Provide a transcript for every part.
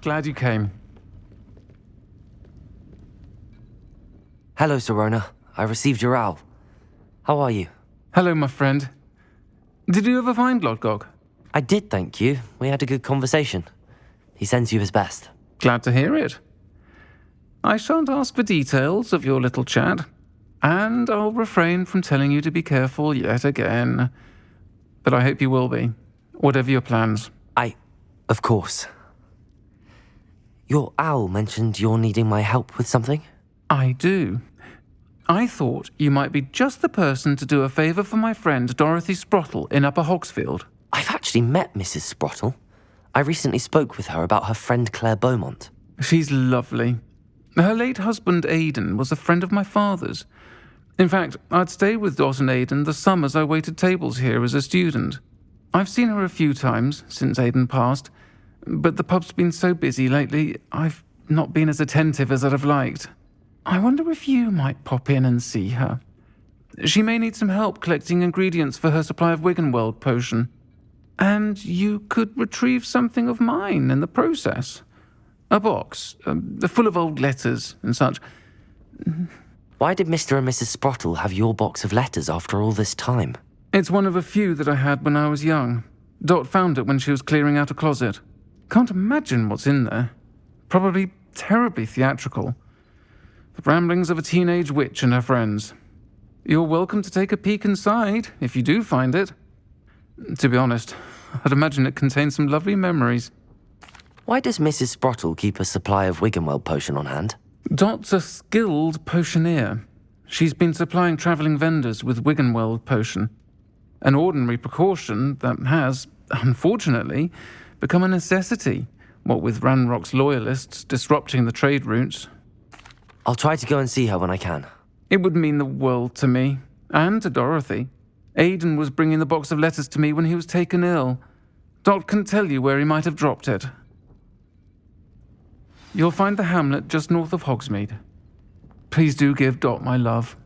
Glad you came. Hello, Sirona. I received your owl. How are you? Hello, my friend. Did you ever find Lodgok? I did, thank you. We had a good conversation. He sends you his best. Glad to hear it. I shan't ask for details of your little chat, and I'll refrain from telling you to be careful yet again. But I hope you will be, whatever your plans. Of course. Your owl mentioned you're needing my help with something? I do. I thought you might be just the person to do a favour for my friend Dorothy Sprottle in Upper Hogsfield. I've actually met Mrs. Sprottle. I recently spoke with her about her friend Claire Beaumont. She's lovely. Her late husband Aidan was a friend of my father's. In fact, I'd stayed with Dot and Aidan the summers I waited tables here as a student. I've seen her a few times since Aidan passed, but the pub's been so busy lately, I've not been as attentive as I'd have liked. I wonder if you might pop in and see her. She may need some help collecting ingredients for her supply of Wiggenweld potion. And you could retrieve something of mine in the process. A box, full of old letters and such. Why did Mr. and Mrs. Sprottle have your box of letters after all this time? It's one of a few that I had when I was young. Dot found it when she was clearing out a closet. Can't imagine what's in there. Probably terribly theatrical. The ramblings of a teenage witch and her friends. You're welcome to take a peek inside, if you do find it. To be honest, I'd imagine it contains some lovely memories. Why does Mrs. Sprottle keep a supply of Wiggenweld potion on hand? Dot's a skilled potioneer. She's been supplying travelling vendors with Wiggenweld potion. An ordinary precaution that has, unfortunately, become a necessity, what with Ranrock's loyalists disrupting the trade routes. I'll try to go and see her when I can. It would mean the world to me, and to Dorothy. Aidan was bringing the box of letters to me when he was taken ill. Dot can tell you where he might have dropped it. You'll find the hamlet just north of Hogsmeade. Please do give Dot my love.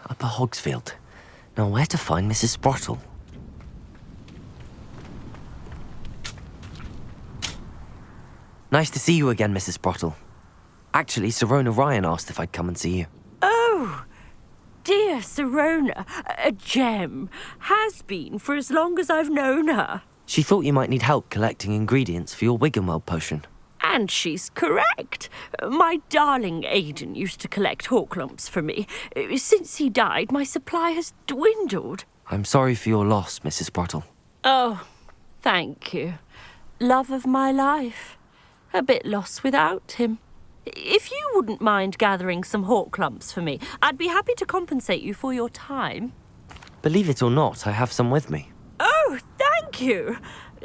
Upper Hogsfield. Now where to find Mrs. Sprottle? Nice to see you again, Mrs. Sprottle. Actually, Sirona Ryan asked if I'd come and see you. Oh, dear Sirona, a gem. Has been for as long as I've known her. She thought you might need help collecting ingredients for your Wiggenweld potion. And she's correct. My darling Aidan used to collect hawklumps for me. Since he died, my supply has dwindled. I'm sorry for your loss, Mrs. Sprottle. Oh, thank you. Love of my life. A bit lost without him. If you wouldn't mind gathering some hawklumps for me, I'd be happy to compensate you for your time. Believe it or not, I have some with me. Oh, thank you.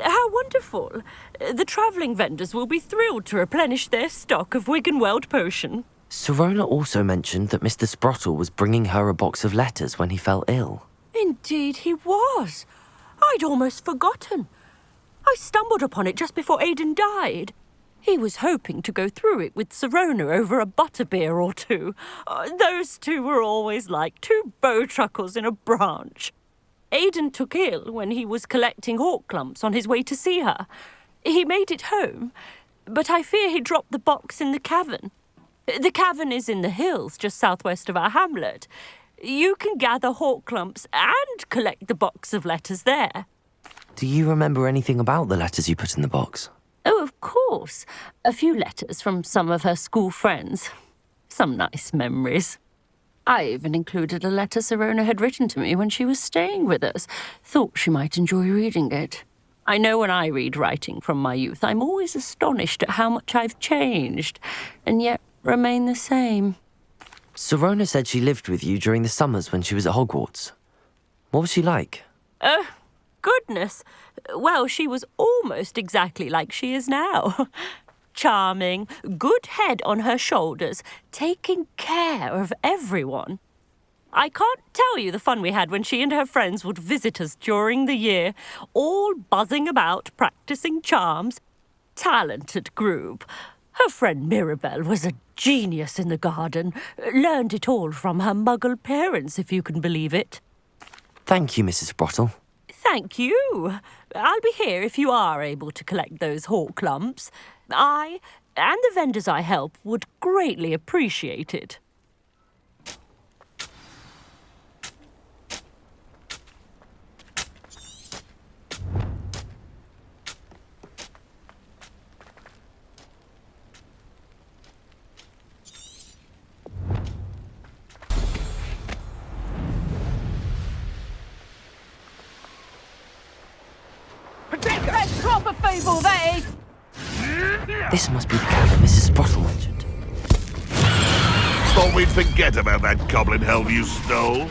How wonderful. The travelling vendors will be thrilled to replenish their stock of Wiggenweld potion. Sirona also mentioned that Mr. Sprottle was bringing her a box of letters when he fell ill. Indeed he was. I'd almost forgotten. I stumbled upon it just before Aidan died. He was hoping to go through it with Sirona over a butterbeer or two. Those two were always like two bowtruckles in a branch. Aidan took ill when he was collecting hawklumps on his way to see her. He made it home, but I fear he dropped the box in the cavern. The cavern is in the hills just southwest of our hamlet. You can gather hawklumps and collect the box of letters there. Do you remember anything about the letters you put in the box? Oh, of course. A few letters from some of her school friends. Some nice memories. I even included a letter Sirona had written to me when she was staying with us. Thought she might enjoy reading it. I know when I read writing from my youth, I'm always astonished at how much I've changed, and yet remain the same. Sirona said she lived with you during the summers when she was at Hogwarts. What was she like? Oh, goodness. Well, she was almost exactly like she is now. Charming, good head on her shoulders, taking care of everyone. I can't tell you the fun we had when she and her friends would visit us during the year, all buzzing about, practicing charms. Talented group. Her friend Mirabelle was a genius in the garden. Learned it all from her Muggle parents, if you can believe it. Thank you, Mrs. Sprottle. Thank you. I'll be here if you are able to collect those hawk lumps. I and the vendors I help would greatly appreciate it. Protect that proper fable, that is! This must be the candle Mrs. Sprottle mentioned. Thought we'd forget about that goblin helm you stole.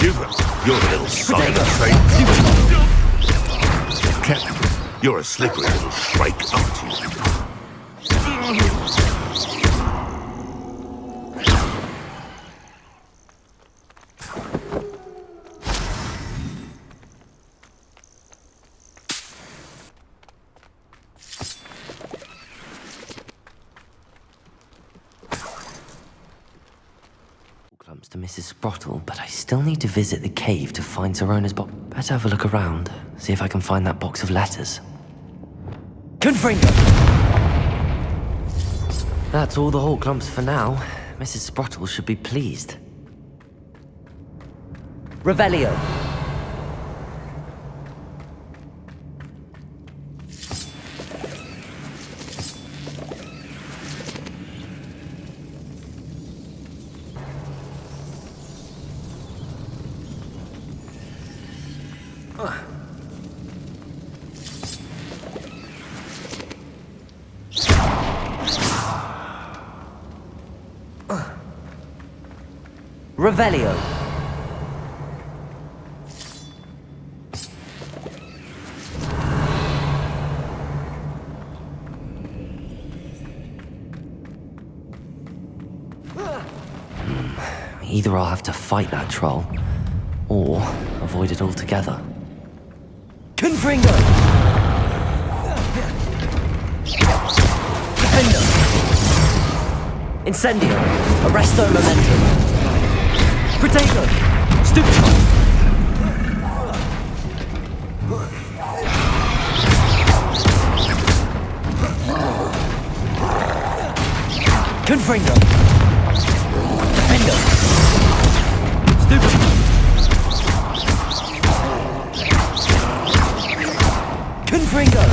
You're a little son of a saint. You're a slippery little shrike, aren't you? Clumps to Mrs. Sprottle, but I still need to visit the cave to find Zerona's box. Better have a look around, see if I can find that box of letters. Confringo! That's all the Hawk Clumps for now. Mrs. Sprottle should be pleased. Revelio. Revelio. Either I'll have to fight that troll, or avoid it altogether. Confringo! Defendo! Incendio! Arresto Momentum! Protego! Stupefy! Confringo! Defendo! Stupefy! Confringo!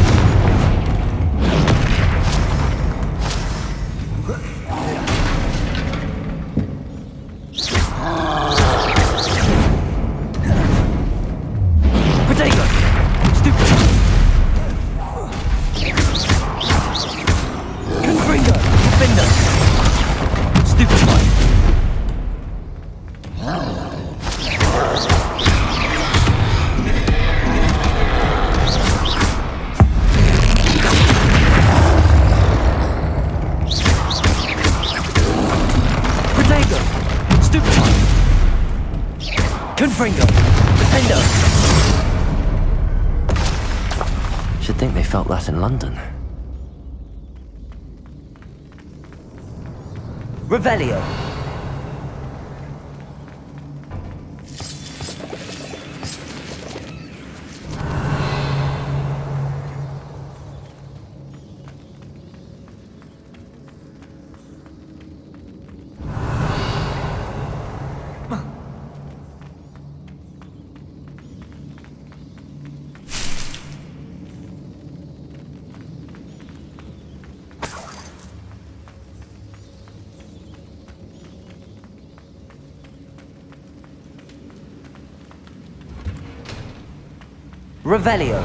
Confringo! Defendo! Should think they felt that in London. Revelio! Revelio.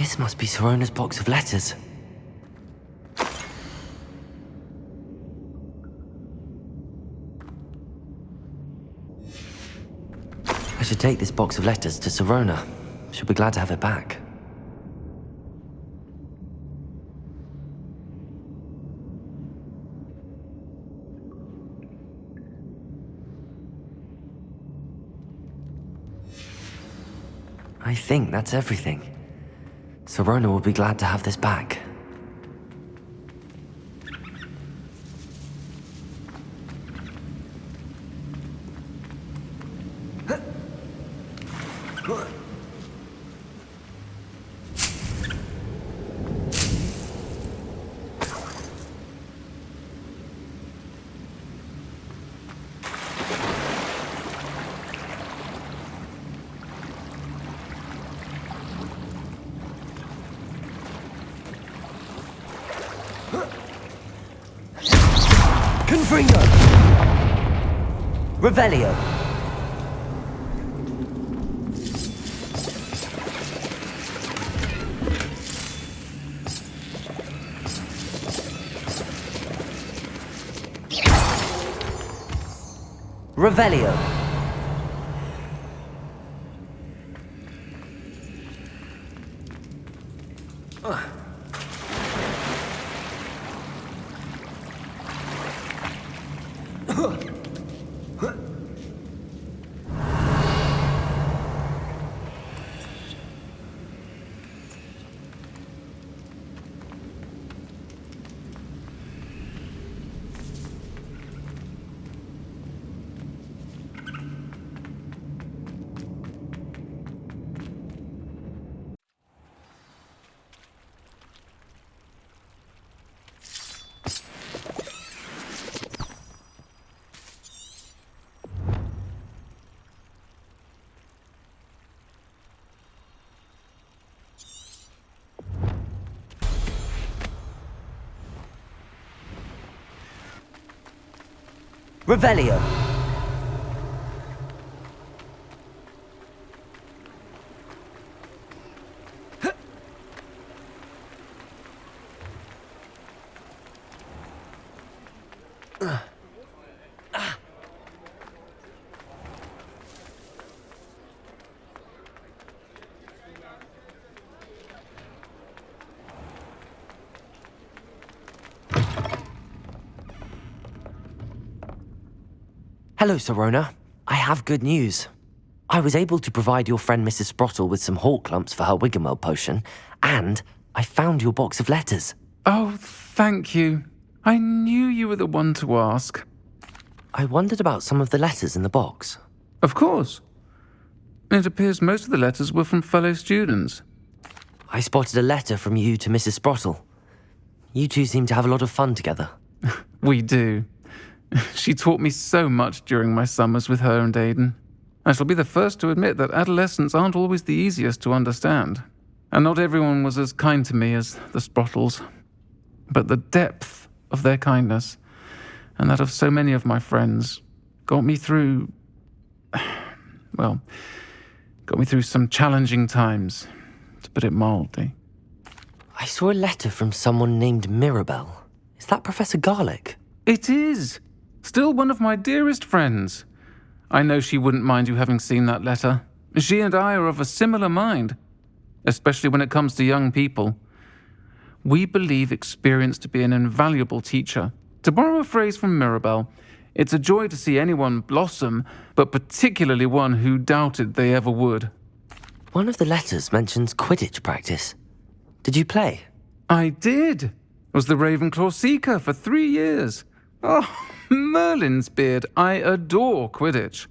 This must be Sirona's box of letters. I should take this box of letters to Sirona. She'll be glad to have it back. I think that's everything. Sirona will be glad to have this back. Confringo! Revelio! Revelio! Revelio! Hello, Sirona. I have good news. I was able to provide your friend Mrs. Sprottle with some hawk lumps for her Wiggenweld potion, and I found your box of letters. Oh, thank you. I knew you were the one to ask. I wondered about some of the letters in the box. Of course. It appears most of the letters were from fellow students. I spotted a letter from you to Mrs. Sprottle. You two seem to have a lot of fun together. We do. She taught me so much during my summers with her and Aidan. I shall be the first to admit that adolescents aren't always the easiest to understand, and not everyone was as kind to me as the Sprottles. But the depth of their kindness, and that of so many of my friends, got me through some challenging times, to put it mildly. I saw a letter from someone named Mirabelle. Is that Professor Garlick? It is! Still one of my dearest friends. I know she wouldn't mind you having seen that letter. She and I are of a similar mind, especially when it comes to young people. We believe experience to be an invaluable teacher. To borrow a phrase from Mirabelle, it's a joy to see anyone blossom, but particularly one who doubted they ever would. One of the letters mentions Quidditch practice. Did you play? I did. Was the Ravenclaw Seeker for 3 years. Oh, Merlin's beard, I adore Quidditch.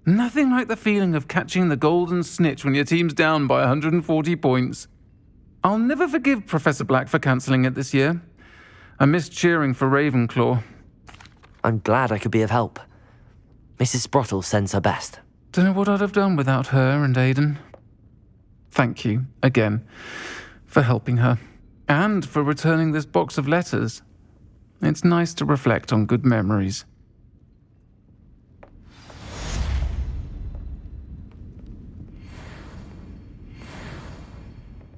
Nothing like the feeling of catching the golden snitch when your team's down by 140 points. I'll never forgive Professor Black for cancelling it this year. I missed cheering for Ravenclaw. I'm glad I could be of help. Mrs. Sprottle sends her best. Don't know what I'd have done without her and Aidan. Thank you, again, for helping her, and for returning this box of letters. It's nice to reflect on good memories.